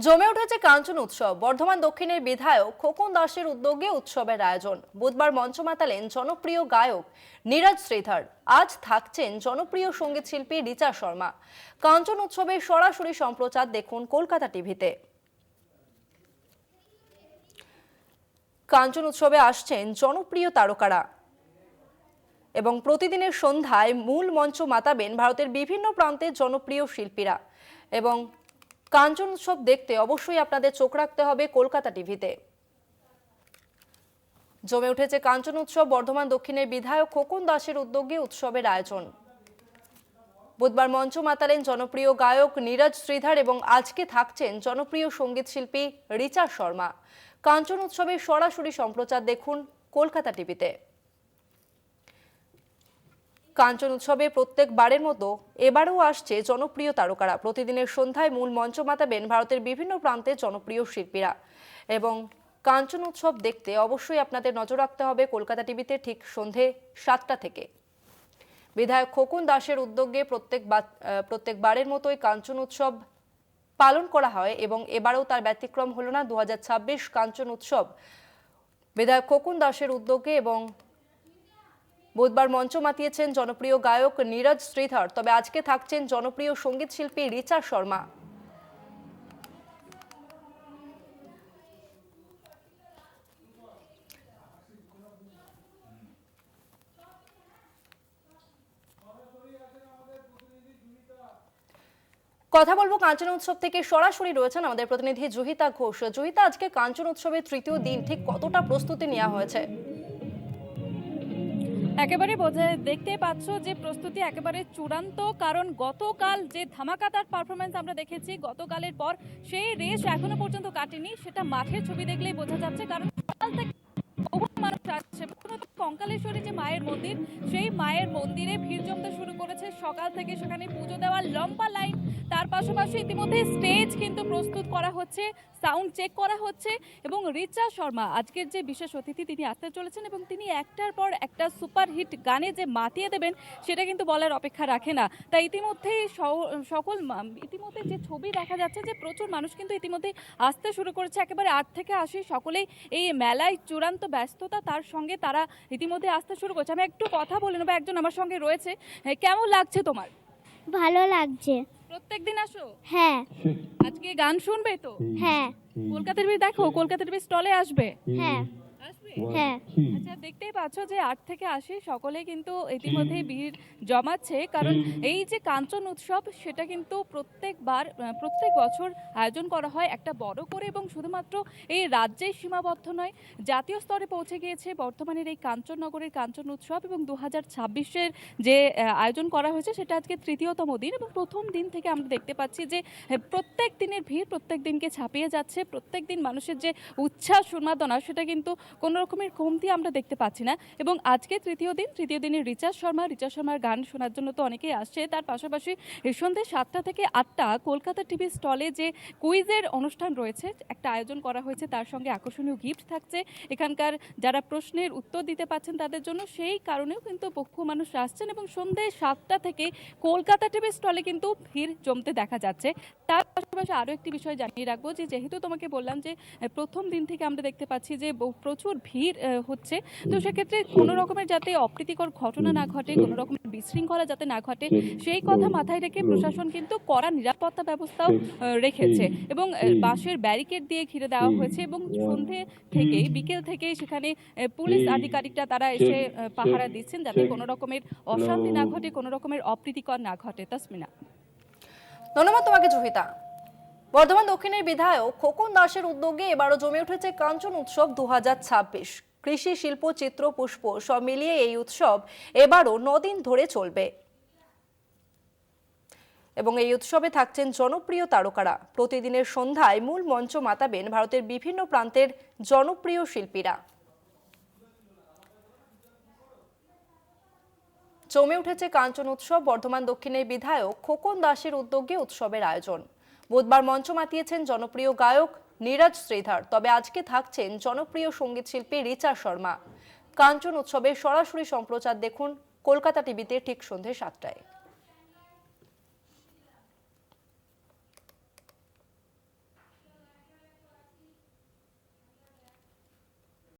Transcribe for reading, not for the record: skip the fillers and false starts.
জমে উঠেছে কাঞ্চন উৎসব। বর্ধমান দক্ষিণের বিধায়ক খোকন দাসের উদ্যোগে উৎসবের আয়োজন। বুধবার মঞ্চ মাতালেন জনপ্রিয় গায়ক নীরজ শ্রীধর। আজ থাকছেন জনপ্রিয় সঙ্গীত শিল্পী রিচা শর্মা। কাঞ্চন উৎসবের সরাসরি সম্প্রচার দেখুন কলকাতা টিভিতে। কাঞ্চন উৎসবে আসছেন জনপ্রিয় তারকারা এবং প্রতিদিনের সন্ধ্যায় মূল মঞ্চ মাতাবেন ভারতের বিভিন্ন প্রান্তের জনপ্রিয় শিল্পীরা। এবং কাঞ্চন উৎসব দেখতে অবশ্যই আপনাদের চোখ রাখতে হবে কলকাতা টিভিতে। জমে উঠেছে কাঞ্চন উৎসব। বর্ধমান দক্ষিণের বিধায়ক খোকন দাসের উদ্যোগে উৎসবের আয়োজন। বুধবার মঞ্চ মাতালেন জনপ্রিয় গায়ক নীরজ শ্রীধর এবং আজকে থাকছেন জনপ্রিয় সঙ্গীত শিল্পী রিচা শর্মা। কাঞ্চন উৎসবের সরাসরি সম্প্রচার দেখুন কলকাতা টিভিতে। কাঞ্চন উৎসবে প্রত্যেকবারের মতো এবারও আসছে জনপ্রিয় তারকারা। প্রতিদিনের সন্ধ্যায় মূল মঞ্চ মাতাবেন ভারতের বিভিন্ন প্রান্তের জনপ্রিয় শিল্পীরা। এবং কাঞ্চন উৎসব দেখতে অবশ্যই আপনাদের নজর রাখতে হবে কলকাতা টিভিতে ঠিক সন্ধে 7টা থেকে। বিধায়ক খোকন দাসের উদ্যোগে প্রত্যেকবারের মতোই কাঞ্চন উৎসব পালন করা হয় এবং এবারেও তার ব্যতিক্রম হলো না। 2026 কাঞ্চন উৎসব বিধায়ক খোকন দাসের উদ্যোগে এবং বুধবার মঞ্চ মাতিয়েছেন জনপ্রিয় গায়ক নীরজ শ্রীধর। তবে আজকে থাকছেন জনপ্রিয় সঙ্গীত শিল্পী রিচা শর্মা। কথা বলবো কাঞ্চন উৎসব থেকে। সরাসরি রয়েছেন আমাদের প্রতিনিধি জুহিতা ঘোষ। জুহিতা, আজকে কাঞ্চন উৎসবের তৃতীয় দিন, ঠিক কতটা প্রস্তুতি নেওয়া হয়েছে? একেবারে দেখতে পাচ্ছ যে প্রস্তুতি একেবারে চূড়ান্ত, কারণ গতকাল যে ধামাকাদার পারফরমেন্স আমরা দেখেছি গতকালের পর সেই রেশ এখনো পর্যন্ত কাটেনি। সেটা মাঠের ছবি দেখলেই বোঝা যাচ্ছে, কারণ সকাল থেকে বহু মানুষ আসছে। কঙ্কালেশ্বরী যে মায়ের মন্দির, সেই মায়ের মন্দিরে ভিড় জমতে শুরু করেছে সকাল থেকে। সেখানে পুজো দেওয়ার লম্বা লাইন, তার পাশাপাশি ইতিমধ্যে স্টেজ কিন্তু প্রস্তুত করা হচ্ছে, সাউন্ড চেক করা হচ্ছে। এবং রিচা শর্মা আজকের যে বিশেষ অতিথি, তিনি আসতে চলেছেন এবং তিনি একটার পর একটা সুপারহিট গানে যে মাতিয়ে দেবেন সেটা কিন্তু বলার অপেক্ষা রাখে না। তাই ইতিমধ্যেই ইতিমধ্যে যে ছবি দেখা যাচ্ছে যে প্রচুর মানুষ কিন্তু ইতিমধ্যেই আসতে শুরু করেছে। একেবারে 8 থেকে 80 সকলেই এই মেলায় চূড়ান্ত ব্যস্ততা, তার সঙ্গে তারা ইতিমধ্যে আসতে শুরু করছে। আমি একটু কথা বলে নেবো, একজন আমার সঙ্গে রয়েছে। কেমন লাগছে তোমার? ভালো লাগছে। প্রত্যেকদিন আসো? হ্যাঁ। আজকে গান শুনবে তো? হ্যাঁ। কলকাতার টিভি দেখো, কলকাতার টিভি স্টলে আসবে? হ্যাঁ। আসবে? হ্যাঁ। আচ্ছা, দেখতেই পাচ্ছ যে 8 থেকে 80 সকলে কিন্তু ইতিমধ্যেই ভিড় জমাচ্ছে, কারণ এই যে কাঞ্চন উৎসব সেটা কিন্তু প্রত্যেক বছর আয়োজন করা হয় একটা বড় করে, এবং শুধুমাত্র এই রাজ্যেই সীমাবদ্ধ নয়, জাতীয় স্তরে পৌঁছে গিয়েছে বর্তমানের এই কাঞ্চননগরের কাঞ্চন উৎসব। এবং 2026-এর যে আয়োজন করা হয়েছে সেটা আজকে তৃতীয়তম দিন, এবং প্রথম দিন থেকে আমরা দেখতে পাচ্ছি যে প্রত্যেক দিনের ভিড় প্রত্যেক দিনকে ছাপিয়ে যাচ্ছে। প্রত্যেক দিন মানুষের যে উচ্ছ্বাস উন্মাদনা সেটা কিন্তু কোনো রকমের কমতি আমরা দেখতে পাচ্ছি না। এবং আজকে তৃতীয় দিনে রিচা শর্মার গান শোনার জন্য তো অনেকেই আসছে। তার পাশাপাশি সন্ধ্যে 7টা থেকে 8টা কলকাতা টিভি স্টলে যে কুইজের অনুষ্ঠান রয়েছে, একটা আয়োজন করা হয়েছে, তার সঙ্গে আকর্ষণীয় গিফট থাকছে এখানকার যারা প্রশ্নের উত্তর দিতে পারছেন তাদের জন্য। সেই কারণেও কিন্তু বহু মানুষ আসছেন এবং সন্ধ্যে 7টা থেকে কলকাতা টিভি স্টলে কিন্তু ভিড় জমতে দেখা যাচ্ছে। তার পাশাপাশি আরও একটি বিষয় জানিয়ে রাখবো যে যেহেতু তোমাকে বললাম যে প্রথম দিন থেকে আমরা দেখতে পাচ্ছি যে প্রচুর ভিড় হচ্ছে, তো সেক্ষেত্রে কোনো রকমের যাতে অপ্রীতিকর ঘটনা না ঘটে, কোনো রকমের বিশৃঙ্খলা যাতে না ঘটে, সেই কথা মাথায় রেখে প্রশাসন কিন্তু কড়া নিরাপত্তা ব্যবস্থাও রেখেছে। এবং বাঁশের ব্যারিকেড দিয়ে ঘিরে দেওয়া হয়েছে, এবং বিকেল থেকেই সেখানে পুলিশ আধিকারিকরা তারা এসে পাহারা দিচ্ছেন যাতে কোনো রকমের অশান্তি না ঘটে, কোনো রকমের অপ্রীতিকর না ঘটে। তাসমিনা, ধন্যবাদ তোমাকে জুহিতা। বর্ধমান দক্ষিণের বিধায়ক খোকন দাসের উদ্যোগে এবারও জমে উঠেছে কাঞ্চন উৎসব 2026। কৃষি, শিল্প, চিত্র, পুষ্প সব মিলিয়ে এই উৎসব এবারও 9 দিন ধরে চলবে এবং এই উৎসবে থাকছেন জনপ্রিয় তারকারা। প্রতিদিনের সন্ধ্যায় মূল মঞ্চ মাতাবেন ভারতের বিভিন্ন প্রান্তের জনপ্রিয় শিল্পীরা। জমে উঠেছে কাঞ্চন উৎসব। বর্ধমান দক্ষিণের বিধায়ক খোকন দাসের উদ্যোগে উৎসবের আয়োজন। বুধবার মঞ্চ মাতিয়েছেন জনপ্রিয় গায়ক নীরজ শ্রীধর। তবে আজকে থাকছেন জনপ্রিয় সঙ্গীত শিল্পী রিচা শর্মা। কাঞ্চন উৎসবের সরাসরি সম্প্রচার দেখুন কলকাতা টিভিতে ঠিক সন্ধ্যে 7টায়।